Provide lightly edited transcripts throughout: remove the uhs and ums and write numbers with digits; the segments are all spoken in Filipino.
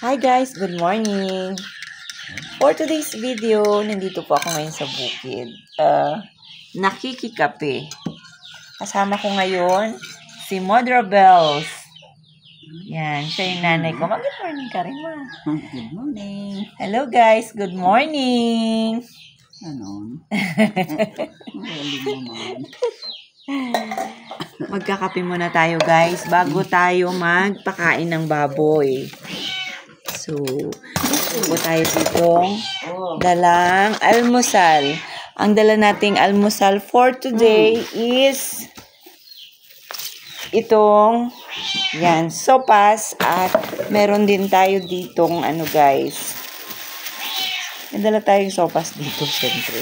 Hi guys, good morning. For today's video, nandito po ako ngayon sa bukid. Nakikikape. Kasama ko ngayon si Modra Bells. Yan, siya yung nanay ko. Good morning ka rin, ma. Good morning. Hello guys, good morning. Ano? Galing naman. Magkakape muna tayo guys bago tayo magpakain ng baboy. So, po tayo dito dalang almusal. Ang dala nating almusal for today is itong yan, sopas at meron din tayo ditong ano guys. May dala tayong sopas dito syempre.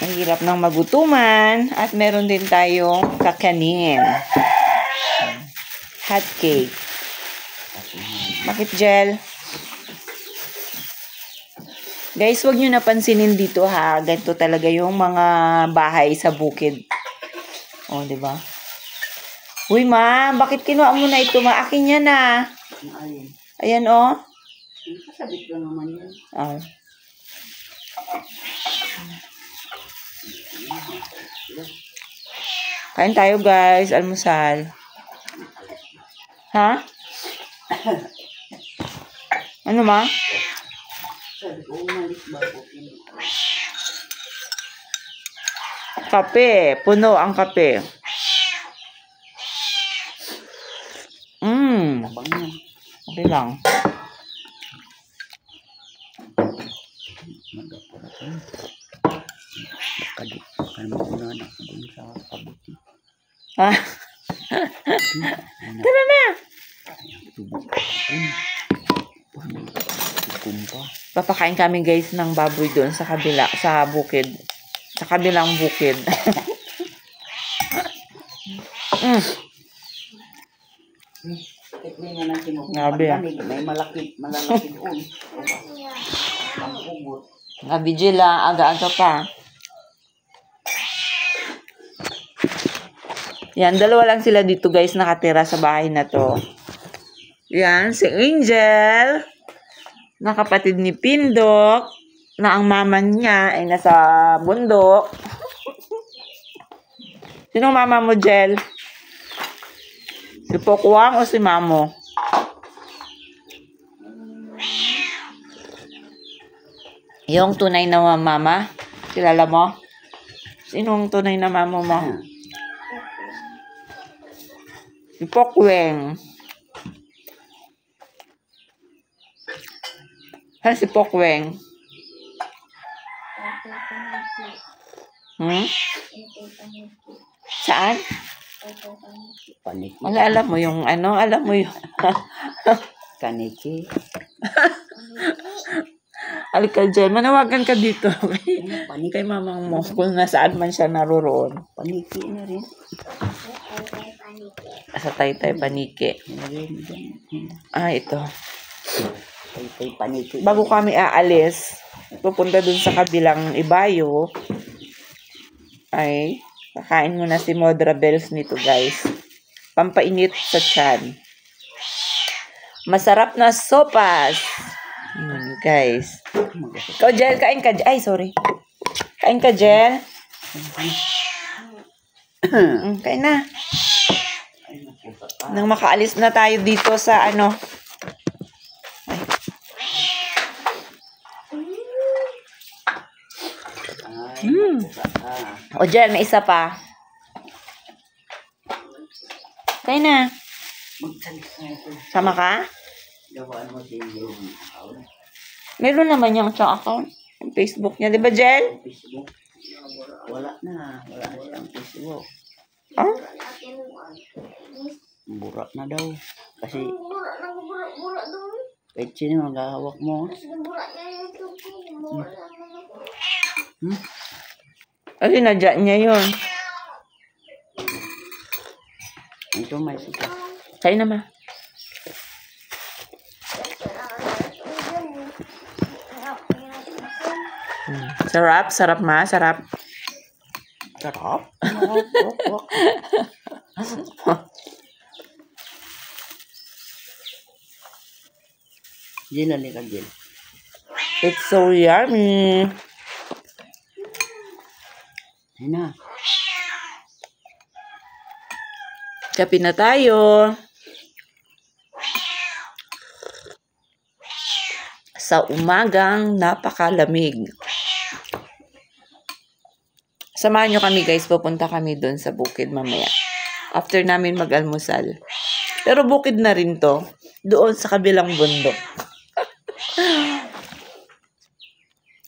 Mahirap nang magutuman at meron din tayong kakanin. Hot cake. Bakit gel? Guys, wag nyo napansinin dito ha. Ganito talaga yung mga bahay sa bukid. O, diba? Uy, ma, bakit kinuha mo na ito? Ma, akin yan na. Ayan, o. Kasabit ko naman yan. Oh. Kain tayo, guys. Almusal. Ha? Ano, ma? Sabi ko, umalis ba ako? Kape. Puno ang kape. Labang yan. Okay lang. Magapura ko. Kaya mauna na ako dun sa kabuti. Ha? Tara na! Tubig ko. Kumpa. Papakain kami guys ng baboy doon sa kabila, sa bukid. Sa kabilang bukid. Hindi nga natin Grabe. may malalaki doon. Ang ugot. Gabi Jila, aga-aga pa. Yan, dalawa lang sila dito guys nakatira sa bahay na to. Yan, si Angel, na kapatid ni Pindok, na ang mama niya ay nasa bundok. Sinong mama mo, Jel? Si Pokwang o si Mamo? Yung tunay na mama, kilala mo? Sinong tunay na mama mo? Si Pokweng. Saan si Pokweng? Saan? Paniki. Wala, alam mo yung ano, alam mo yung Kaniki. Halika dyan, manawagan ka dito. Paniki. Kay mamang mo, kung nasaan man siya naroon. Paniki na rin. Sa Taytay Paniki. Ah, ito. Taytay paniki. Bago kami aalis, pupunta dun sa kabilang ibayo, ay kakain muna si Modra Bells nito guys. Pampainit sa tiyan. Masarap na sopas. Guys. Ikaw, Jel, kain ka. Ay, sorry. Kain ka, Jel. Kain na. Nang makaalis na tayo dito sa ano. O, Jel, may isa pa. Kain na. Sama ka? Gawaan mo si Jerome. Meron naman yung account. Yung Facebook niya. Di ba, Jel? Facebook. Wala na. Wala na siyang Facebook. Oh? Burak na daw. Kasi kahit sino maghahawak mo. Kasi nadya niya yun. Ito may sika. Kain naman. Sarap, sarap ma, sarap. Sarap. Jin, halika, Jin. It's so yummy. Ayun na. Kape na tayo. Sa umagang napakalamig. Samahan nyo kami guys, pupunta kami doon sa bukid mamaya. After namin mag-almusal. Pero bukid na rin to. Doon sa kabilang bundok.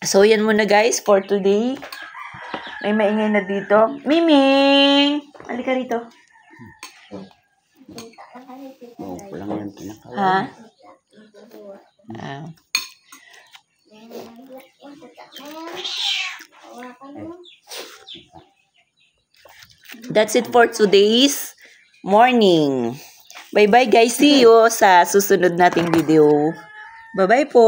So yan muna guys for today. May maingay na dito. Miming! Halika rito. Oo, kulang yan pinakawan. Ha? Ah. That's it for today's morning. Bye-bye guys. See you sa susunod nating video. Bye-bye po.